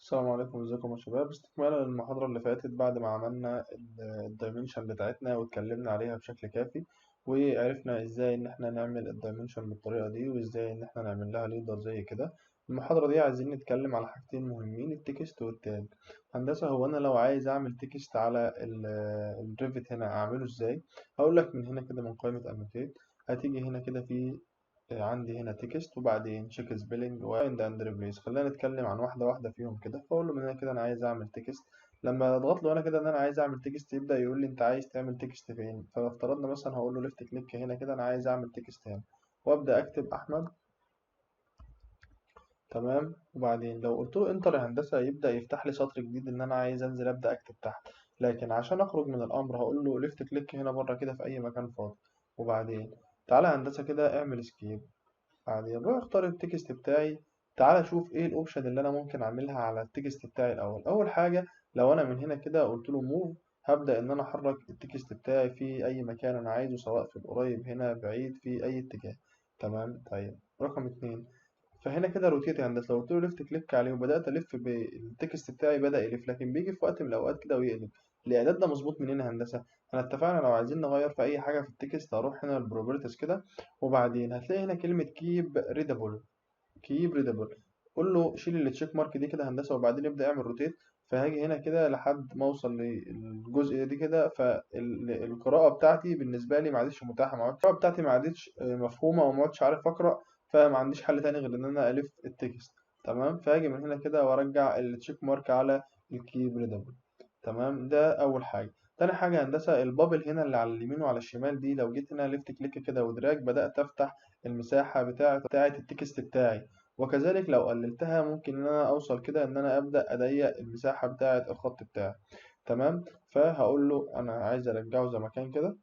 السلام عليكم، ازيكم يا شباب؟ استكمالا للمحاضرة اللي فاتت بعد ما عملنا الدايمنشن بتاعتنا واتكلمنا عليها بشكل كافي، وعرفنا ازاي ان احنا نعمل الدايمنشن بالطريقة دي وازاي ان احنا نعمل لها ليدر زي كده. المحاضرة دي عايزين نتكلم على حاجتين مهمين: التكست والتاج. هندسة، هو انا لو عايز اعمل تكست على الريفت هنا اعمله ازاي؟ هقول لك من هنا كده من قائمة انوتيت. هتيجي هنا كده في عندي هنا تكست وبعدين تشيك سبيلنج وايند اند ريبليس. خلينا نتكلم عن واحده واحده فيهم كده. فاقول له من هنا كده انا عايز اعمل تكست. لما اضغط له انا كده ان انا عايز اعمل تكست يبدا يقول لي انت عايز تعمل تكست فين. فافترضنا مثلا هقول له ليفت كليك هنا كده انا عايز اعمل تكست هنا وابدا اكتب احمد. تمام. وبعدين لو قلت له انتر يا هندسه يبدا يفتح لي سطر جديد ان انا عايز انزل ابدا اكتب تحت. لكن عشان اخرج من الامر هقول له ليفت كليك هنا بره كده في اي مكان فاضي. وبعدين تعالى هندسه كده اعمل اسكيب. بعدين روح اختار التكست بتاعي. تعالى شوف ايه الاوبشن اللي انا ممكن اعملها على التكست بتاعي الاول. اول حاجه لو انا من هنا كده قلت له موف، هبدا ان انا احرك التكست بتاعي في اي مكان انا عايزه، سواء في القريب هنا بعيد في اي اتجاه. تمام. طيب رقم اتنين، فهنا كده روتيت يا هندسه. لو قلت له ليفت كليك عليه وبدات الف بالتكست بتاعي بدا يلف، لكن بيجي في وقت من الاوقات كده ويقلب. الاعداد ده مظبوط منين يا هندسه؟ احنا اتفقنا لو عايزين نغير في اي حاجه في التكست هروح هنا البروبرتيز كده، وبعدين هتلاقي هنا كلمه كيب ريدابل. كيب ريدابل، قول له شيل التشيك مارك دي كده هندسه وبعدين ابدا اعمل روتيت. فهاجي هنا كده لحد ما اوصل للجزء دي كده، فالقراءه بتاعتي بالنسبه لي ما عادتش متاحه، القراءه بتاعتي ما عادتش مفهومه وما عادش عارف اقرا. فما عنديش حل تاني غير ان انا الف التكست. تمام. فهاجي من هنا كده وارجع التشيك مارك على الكيب ريدابل. تمام. ده اول حاجه. تاني حاجه هندسه، البابل هنا اللي على اليمين وعلى الشمال دي، لو جيت هنا ليفت كليك كده ودراج بدات افتح المساحه بتاعه التكست بتاعي. وكذلك لو قللتها ممكن ان انا اوصل كده ان انا ابدا اضيق المساحه بتاعه الخط بتاعي. تمام. فهقول له انا عايز ارجعه زي ما كان كده.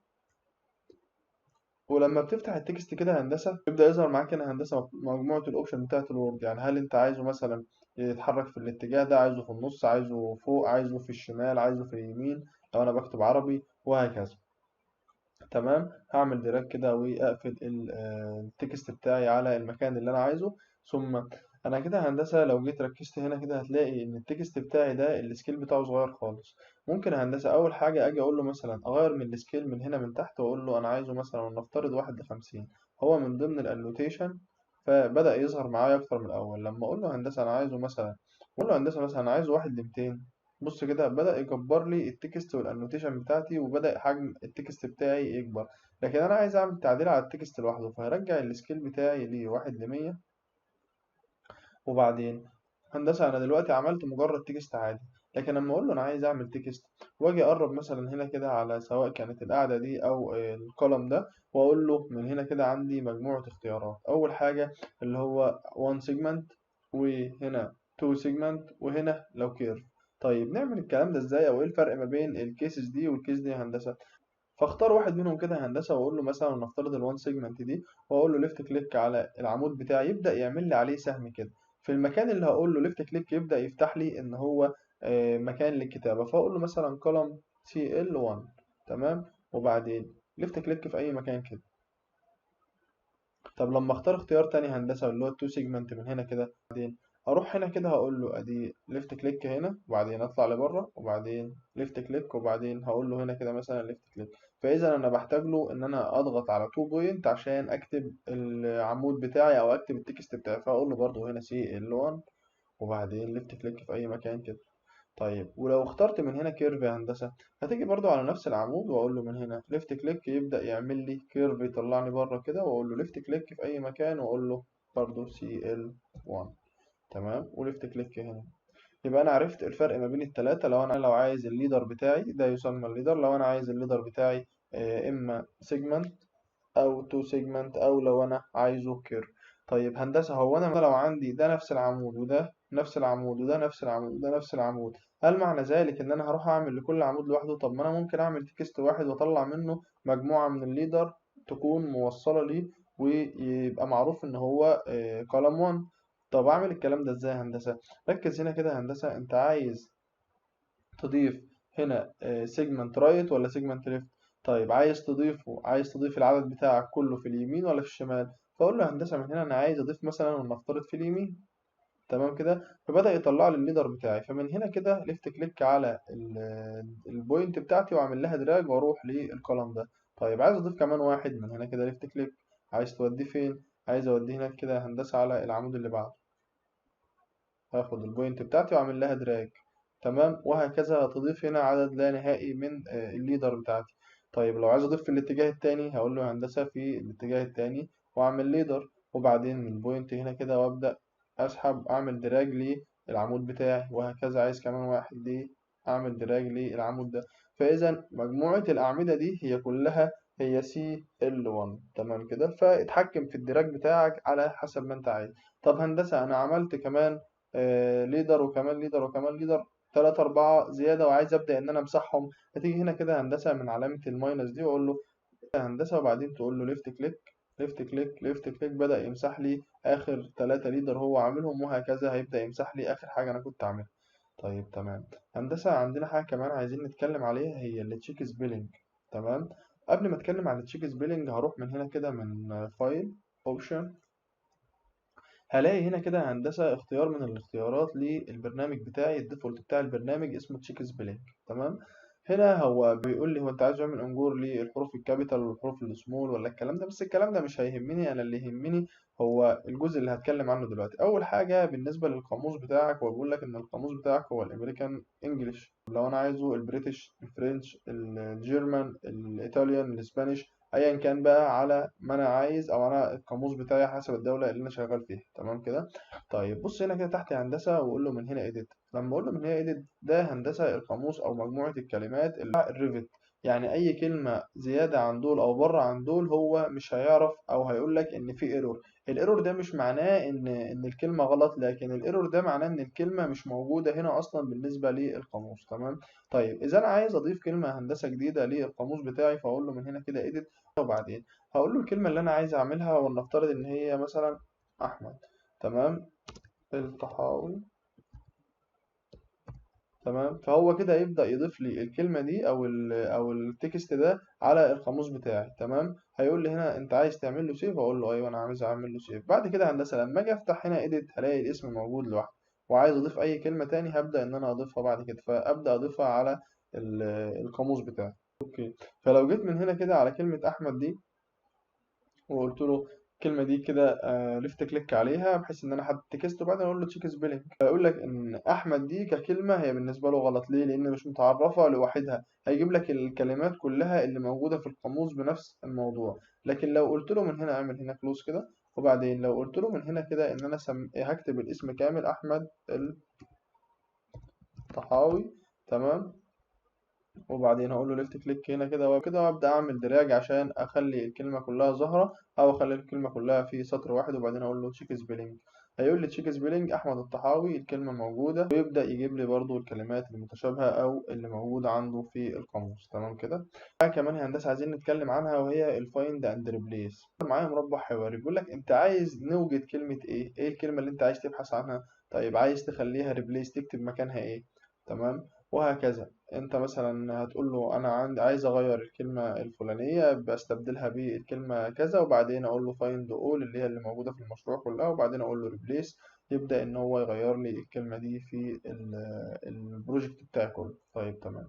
ولما بتفتح التكست كده هندسه يبدا يظهر معاك هنا هندسه مجموعه الاوبشن بتاعه الوورد. يعني هل انت عايزه مثلا يتحرك في الاتجاه ده، عايزه في النص، عايزه فوق، عايزه في الشمال، عايزه في اليمين لو انا بكتب عربي، وهكذا. تمام. هعمل دراج كده واقفل التكست بتاعي على المكان اللي انا عايزه. ثم انا كده هندسه لو جيت ركزت هنا كده هتلاقي ان التكست بتاعي ده السكيل بتاعه صغير خالص. ممكن هندسه اول حاجه اجي اقول له مثلا اغير من السكيل من هنا من تحت واقول له انا عايزه مثلا نفترض 1:50. هو من ضمن الانوتيشن فبدأ يظهر معايا اكتر من الاول. لما اقول له هندسه انا عايزه مثلا، اقول له هندسه مثلا انا عايزه 1:200. بص كده بدأ يكبر لي التكست والانوتيشن بتاعتي وبدأ حجم التكست بتاعي يكبر. لكن انا عايز اعمل تعديل على التكست لوحده، فهرجع السكيل بتاعي ل 1:100. وبعدين هندسة انا دلوقتي عملت مجرد تكست عادي. لكن لما اقول له انا عايز اعمل تكست واجي اقرب مثلا هنا كده على سواء كانت القاعدة دي او الكولوم ده، واقول له من هنا كده عندي مجموعة اختيارات. اول حاجة اللي هو 1 سيجمنت، وهنا 2 سيجمنت، وهنا لو كيرف. طيب نعمل الكلام ده ازاي، او ايه الفرق ما بين الكيسز دي والكيس دي يا هندسة؟ فاختار واحد منهم كده هندسه واقول له مثلا نفترض الوان سيجمنت دي، واقول له ليفت كليك على العمود بتاعي يبدا يعمل لي عليه سهم كده. في المكان اللي هقول له ليفت كليك يبدا يفتح لي ان هو مكان للكتابه. فاقول له مثلا كولوم سي ال 1. تمام. وبعدين ليفت كليك في اي مكان كده. طب لما اختار اختيار تاني هندسة اللي هو التو سيجمنت من هنا كده، بعدين اروح هنا كده هقول له ادي ليفت كليك هنا وبعدين اطلع لبره وبعدين ليفت كليك وبعدين هقول له هنا كده مثلا ليفت كليك. فاذا انا بحتاج له ان انا اضغط على تو بوينت عشان اكتب العمود بتاعي او اكتب التكست بتاعي. فاقول له برضه هنا سي ال 1 وبعدين ليفت كليك في اي مكان كده. طيب ولو اخترت من هنا كيرف يا هندسة هتيجي برضو على نفس العمود واقول له من هنا ليفت كليك يبدأ يعمل لي كيرف يطلعني بره كده، واقول له ليفت كليك في اي مكان واقول له برضو سي ال 1. تمام. وليفت كليك هنا. يبقى انا عرفت الفرق ما بين التلاتة. لو عايز الليدر بتاعي ده يسمى الليدر، لو انا عايز الليدر بتاعي اما سيجمنت او تو سيجمنت، او لو انا عايزه كيرف. طيب هندسة، هو انا لو عندي ده نفس العمود وده نفس العمود وده نفس العمود وده نفس العمود، هل معنى ذلك ان انا هروح اعمل لكل عمود لوحده؟ طب ما انا ممكن اعمل تكست واحد واطلع منه مجموعة من الليدر تكون موصلة ليه ويبقى معروف ان هو كولم 1. طب اعمل الكلام ده ازاي يا هندسة؟ ركز هنا كده يا هندسة، انت عايز تضيف هنا سيجمنت رايت ولا سيجمنت ليفت؟ طيب عايز تضيف العدد بتاعك كله في اليمين ولا في الشمال؟ فاقول له هندسه من هنا انا عايز اضيف مثلا ولنفترض في اليمين. تمام كده. فبدأ يطلع لي الليدر بتاعي. فمن هنا كده ليفت كليك على البوينت بتاعتي واعمل لها دراج واروح للكولوم ده. طيب عايز اضيف كمان واحد، من هنا كده ليفت كليك. عايز توديه فين؟ عايز اوديه هناك كده هندسة على العمود اللي بعده. هاخد البوينت بتاعتي واعمل لها دراج. تمام. وهكذا هتضيف هنا عدد لا نهائي من الليدر بتاعتي. طيب لو عايز اضيف في الاتجاه التاني هقول له هندسة في الاتجاه التاني واعمل ليدر، وبعدين من البوينت هنا كده وابدأ اسحب اعمل دراج للعمود بتاعي، وهكذا عايز كمان واحد ليه اعمل دراج للعمود ده. فاذا مجموعة الاعمدة دي هي كلها هي سي ال 1. تمام كده. فاتحكم في الدراج بتاعك على حسب ما انت عايز. طب هندسة انا عملت كمان ليدر وكمان ليدر وكمان ليدر، تلاتة أربعة زيادة، وعايز أبدأ إن أنا أمسحهم. هتيجي هنا كده هندسة من علامة الماينس دي وأقول له هندسة، وبعدين تقول له ليفت كليك ليفت كليك ليفت كليك. بدأ يمسح لي آخر تلاتة ليدر هو عاملهم، وهكذا هيبدأ يمسح لي آخر حاجة أنا كنت عاملها. طيب تمام. هندسة عندنا حاجة كمان عايزين نتكلم عليها، هي التشيك سبيلنج. تمام. قبل ما أتكلم عن التشيك سبيلنج هروح من هنا كده من فايل اوبشن. هلاقي هنا كده هندسة اختيار من الاختيارات للبرنامج بتاعي. الديفولت بتاع البرنامج اسمه تشيك سبيلنج. تمام. هنا هو بيقول لي هو انت عايز تعمل انجور للحروف الكابيتال والحروف السمول ولا الكلام ده، بس الكلام ده مش هيهمني. انا اللي يهمني هو الجزء اللي هتكلم عنه دلوقتي. اول حاجة بالنسبة للقاموس بتاعك، هو بيقول لك ان القاموس بتاعك هو الامريكان انجلش. لو انا عايزه البريتش، الفرنش، الجيرمان، الايطاليان، الاسبانيش، ايا كان بقى على ما انا عايز، او انا القاموس بتاعي حسب الدوله اللي انا شغال فيها. تمام كده. طيب بص هنا كده تحت هندسه واقول له من هنا ايديت. لما اقول له من هنا ايديت ده هندسه القاموس او مجموعه الكلمات اللي الريفت. يعني اي كلمه زياده عن دول او بره عن دول هو مش هيعرف، او هيقول لك ان في ايرور. الايرور ده مش معناه ان الكلمه غلط، لكن الايرور ده معناه ان الكلمه مش موجوده هنا اصلا بالنسبه للقاموس. تمام. طيب اذا انا عايز اضيف كلمه هندسه جديده للقاموس بتاعي فاقول له من هنا كده edit. وبعدين هقول له الكلمة اللي أنا عايز أعملها، ولنفترض إن هي مثلا أحمد. تمام. الطحاوي. تمام. فهو كده يبدأ يضيف لي الكلمة دي أو التكست ده على القاموس بتاعي. تمام. هيقول لي هنا أنت عايز تعمل له سيف، أقول له أيوه أنا عايز أعمل له سيف. بعد كده هندسة لما أجي أفتح هنا إيديت هلاقي الاسم موجود لوحده، وعايز أضيف أي كلمة تاني هبدأ إن أنا أضيفها بعد كده، فأبدأ أضيفها على ال- القاموس بتاعي. أوكي. فلو جيت من هنا كده على كلمة أحمد دي وقلت له الكلمة دي كده ليفت كليك عليها بحيث إن أنا أحدد تكست، وبعدين أقول له تشيك سبيلنج. فيقول لك إن أحمد دي ككلمة هي بالنسبة له غلط. ليه؟ لأن مش متعرفة لوحدها. هيجيب لك الكلمات كلها اللي موجودة في القاموس بنفس الموضوع. لكن لو قلت له من هنا أعمل هنا كلوز كده، وبعدين لو قلت له من هنا كده إن أنا هكتب الاسم كامل أحمد الطحاوي. تمام. وبعدين هقول له ليفت كليك هنا كده وكده، وابدا اعمل دراج عشان اخلي الكلمه كلها ظاهره، او اخلي الكلمه كلها في سطر واحد. وبعدين اقول له تشيك سبيلنج. هيقول لي تشيك سبيلنج احمد الطحاوي، الكلمه موجوده، ويبدا يجيب لي برضو الكلمات المتشابهه او اللي موجوده عنده في القاموس. تمام كده. حاجه كمان يا هندسه عايزين نتكلم عنها، وهي الفايند اند ريبليس. معايا مربع حواري بيقول لك انت عايز نوجد كلمه ايه الكلمه اللي انت عايز تبحث عنها. طيب عايز تخليها ريبليس تكتب مكانها ايه. تمام. وهكذا انت مثلا هتقول له انا عايز اغير الكلمه الفلانيه بستبدلها بالكلمه كذا، وبعدين اقول له فايند اول اللي هي اللي موجوده في المشروع كلها، وبعدين اقول له ريبليس. يبدا ان هو يغير لي الكلمه دي في البروجكت بتاعي كله. طيب تمام.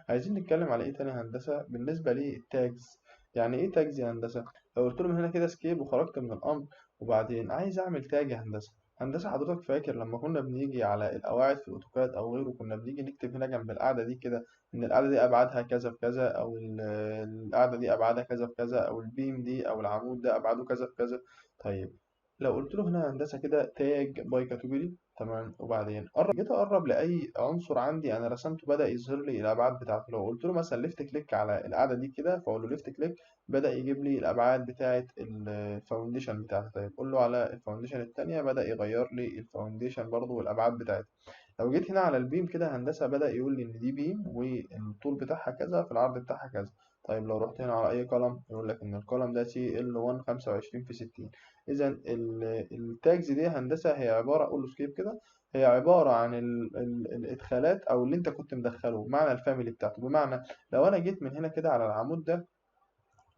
عايزين نتكلم على ايه تاني يا هندسه بالنسبه للتاجز. يعني ايه تاجز يا هندسه؟ لو قلت له من هنا كده سكيب وخرجت من الامر، وبعدين عايز اعمل تاج يا هندسه. هندسة حضرتك فاكر لما كنا بنيجي على القواعد في الأوتوكاد أو غيره كنا بنيجي نكتب هنا جنب القاعدة دي كده إن القاعدة دي أبعادها كذا في كذا، أو القاعدة دي أبعادها كذا في كذا، أو البيم دي أو العمود ده أبعاده كذا في كذا. طيب لو قلت له هنا هندسة كده تاج باي كاتيجوري. تمام. وبعدين جيت أقرب لأي عنصر عندي أنا رسمته بدأ يظهر لي الأبعاد بتاعته. لو قلت له مثلا ليفت كليك على القاعدة دي كده فأقول له ليفت كليك، بدأ يجيب لي الأبعاد بتاعة الفاونديشن بتاعته. طيب قول له على الفاونديشن التانية، بدأ يغير لي الفاونديشن برضه والأبعاد بتاعتها. لو جيت هنا على البيم كده هندسة بدأ يقول لي إن دي بيم والطول بتاعها كذا في العرض بتاعها كذا. طيب لو رحت هنا على أي قلم يقول لك إن القلم ده سي ال 1 25 في 60. إذا التاجز دي هندسة هي عبارة، أقول له سكيب كده، هي عبارة عن الإدخالات أو اللي أنت كنت مدخله بمعنى الفاميلي بتاعته. بمعنى لو أنا جيت من هنا كده على العمود ده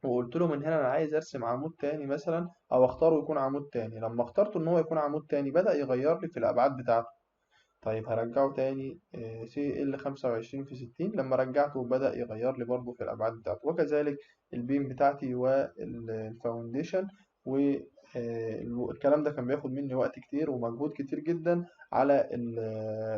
وقلت له من هنا انا عايز ارسم عمود تاني مثلا، او اختاره يكون عمود تاني. لما اخترته ان هو يكون عمود تاني بدأ يغير لي في الابعاد بتاعته. طيب هرجعه تاني، سي ال 25 في 60. لما رجعته بدأ يغير لي برضه في الأبعاد بتاعته. وكذلك البيم بتاعتي والفاونديشن. والكلام ده كان بياخد مني وقت كتير ومجهود كتير جدا على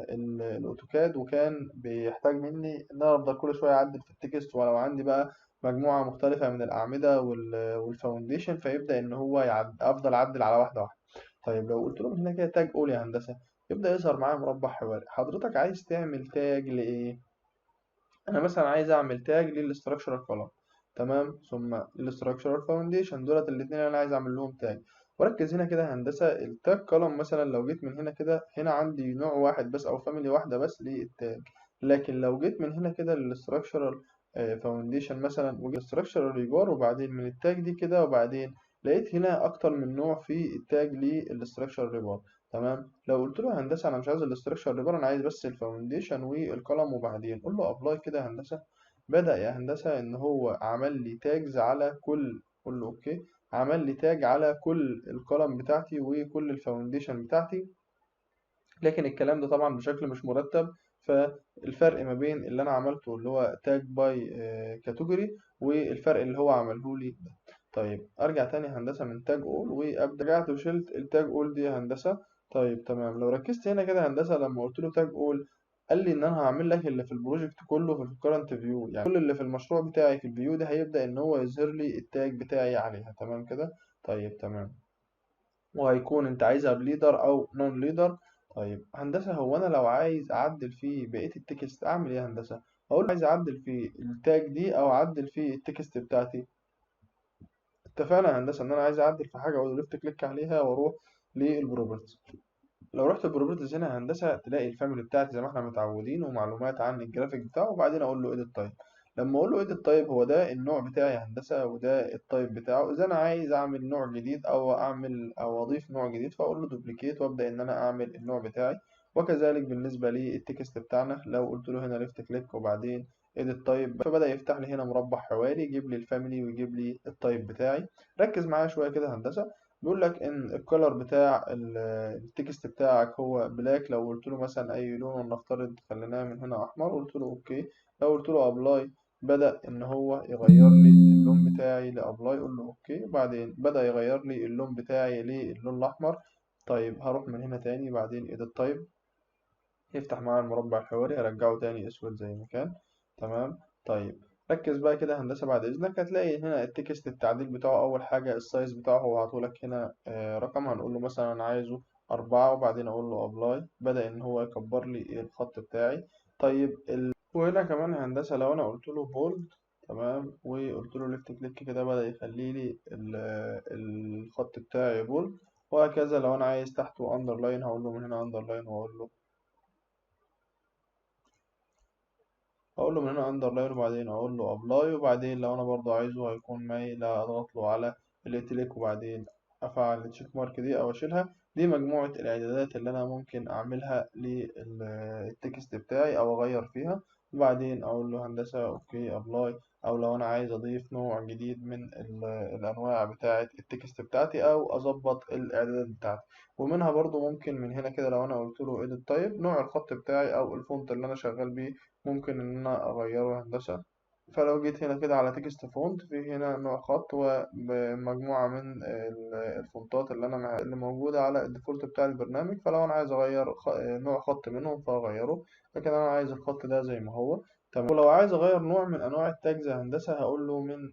الأوتوكاد، وكان بيحتاج مني إن أنا أفضل كل شوية أعدل في التكست، ولو عندي بقى مجموعة مختلفة من الأعمدة والفاونديشن فيبدأ إن هو أفضل أعدل على واحدة واحدة. طيب لو قلت لهم هنا كده تاج أول يا هندسة، يبدأ يظهر معايا مربع حواري. حضرتك عايز تعمل تاج لإيه؟ أنا مثلا عايز أعمل تاج للستراكشرال كولوم، تمام، ثم الستراكشرال فاونديشن، دولت الاتنين اللي أنا عايز أعمل لهم تاج. وركز هنا كده يا هندسة، التاج كولوم مثلا لو جيت من هنا كده، هنا عندي نوع واحد بس أو فاميلي واحدة بس للتاج. لكن لو جيت من هنا كده للستراكشرال فاونديشن مثلا، وجيت للستراكشرال ريبار، وبعدين من التاج دي كده، وبعدين لقيت هنا أكتر من نوع في التاج للستراكشرال ريبار. تمام. لو قلت له يا هندسه انا مش عايز الاستراكشر ريبار، انا عايز بس الفاونديشن والقلم، وبعدين قول له ابلاي كده يا هندسه، بدأ يا هندسه ان هو عمل لي تاجز على كل، قول له اوكي، عمل لي تاج على كل القلم بتاعتي وكل الفاونديشن بتاعتي. لكن الكلام ده طبعا بشكل مش مرتب. فالفرق ما بين اللي انا عملته اللي هو تاج باي كاتيجوري، والفرق اللي هو عمله لي ده. طيب ارجع تاني يا هندسه من تاج اول وابدا، رجعت وشلت التاج اول دي يا هندسه. طيب تمام. لو ركزت هنا كده يا هندسه، لما قلت له تاج اول قال لي ان انا هعمل لك اللي في البروجكت كله في الكرنت فيو، يعني كل اللي في المشروع بتاعي في الفيو ده هيبدا ان هو يظهر لي التاج بتاعي عليها. تمام كده. طيب تمام. وهيكون انت عايزها بليدر او نون ليدر. طيب هندسة، هو انا لو عايز اعدل في بقية التكست اعمل ايه يا هندسة؟ اقول له عايز اعدل في التاج دي او اعدل في التكست بتاعتي. اتفقنا يا هندسة ان انا عايز اعدل في حاجة، اقول له ليفت كليك عليها واروح للبروبرتيز. لو رحت البروبرتيز هنا يا هندسة تلاقي الفاميلي بتاعتي زي ما احنا متعودين، ومعلومات عن الجرافيك بتاعه، وبعدين اقول له edit type. لما اقول له edit type، هو ده النوع بتاعي يا هندسة وده التايب بتاعه. اذا انا عايز اعمل نوع جديد او اعمل او اضيف نوع جديد فاقول له duplicate وابدا ان انا اعمل النوع بتاعي. وكذلك بالنسبة للتكست بتاعنا، لو قلت له هنا left click وبعدين edit type فبدأ يفتح لي هنا مربع حواري، يجيب لي الفاميلي ويجيب لي التايب بتاعي. ركز معايا شوية كده يا هندسة. بيقول لك ان الكولر بتاع التكست بتاعك هو بلاك. لو قلت له مثلا اي لون، ولنفترض خليناه من هنا احمر، قلت له اوكي. لو قلت له ابلاي بدأ ان هو يغير لي اللون بتاعي لابلاي، قول له اوكي. بعدين بدأ يغير لي اللون بتاعي للون الاحمر. طيب هروح من هنا تاني بعدين edit type، يفتح معايا المربع الحواري، هرجعه تاني اسود زي ما كان. تمام. طيب ركز بقى كده يا هندسة، بعد إذنك هتلاقي هنا التكست التعديل بتاعه. أول حاجة السايز بتاعه هو عطولك هنا رقم، هنقول له مثلا أنا عايزه 4، وبعدين أقول له أبلاي، بدأ إن هو يكبر لي الخط بتاعي. طيب وهنا كمان يا هندسة لو أنا قلت له بولد، تمام، وقلت له ليفت كليك كده بدأ يخلي لي الخط بتاعي بولد. وهكذا لو أنا عايز تحته أندرلاين هقول له من هنا أندرلاين، وأقول له اقول له من هنا اندرلاين، وبعدين اقول له ابلاي. وبعدين لو انا برضو عايزه هيكون مايل اضغط له على الاتليك، وبعدين افعل التشيك مارك دي او اشيلها. دي مجموعة الاعدادات اللي انا ممكن اعملها للتكست بتاعي او اغير فيها. وبعدين اقول له هندسة اوكي ابلاي. او لو انا عايز اضيف نوع جديد من الانواع بتاعة التكست بتاعتي، او اظبط الاعدادات بتاعتي. ومنها برضو ممكن من هنا كده لو انا قلت له edit type، نوع الخط بتاعي او الفونت اللي انا شغال بيه ممكن إن أنا أغيره هندسة. فلو جيت هنا كده على تكست فونت، في هنا نوع خط ومجموعة من الفونتات اللي اللي موجودة على الديفولت بتاع البرنامج. فلو أنا عايز أغير نوع خط منهم فأغيره، لكن أنا عايز الخط ده زي ما هو. تمام. ولو عايز أغير نوع من أنواع التاجز يا هندسة هقول له من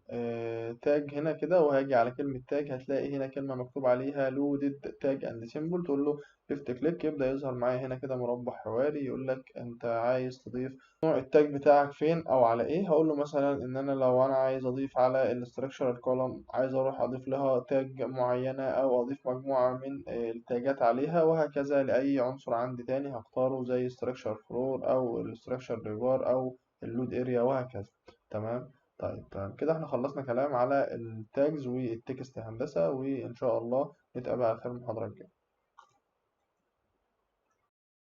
تاج هنا كده، وهاجي على كلمة تاج هتلاقي هنا كلمة مكتوب عليها loaded tag and symbol، تقول له ليفت كليك يبدأ يظهر معايا هنا كده مربع حواري يقول لك أنت عايز تضيف نوع التاج بتاعك فين او على ايه. هقول له مثلا ان انا لو انا عايز اضيف على الاستراكشرال كولوم، عايز اروح اضيف لها تاج معينة او اضيف مجموعة من التاجات عليها. وهكذا لاي عنصر عندي تاني هختاره زي structure فلور او الستراكشر ريبار او اللود اريا وهكذا. تمام. طيب تمام كده احنا خلصنا كلام على التاجز والتكست هندسة، وان شاء الله نتقابل على خير المحاضرة الجاية.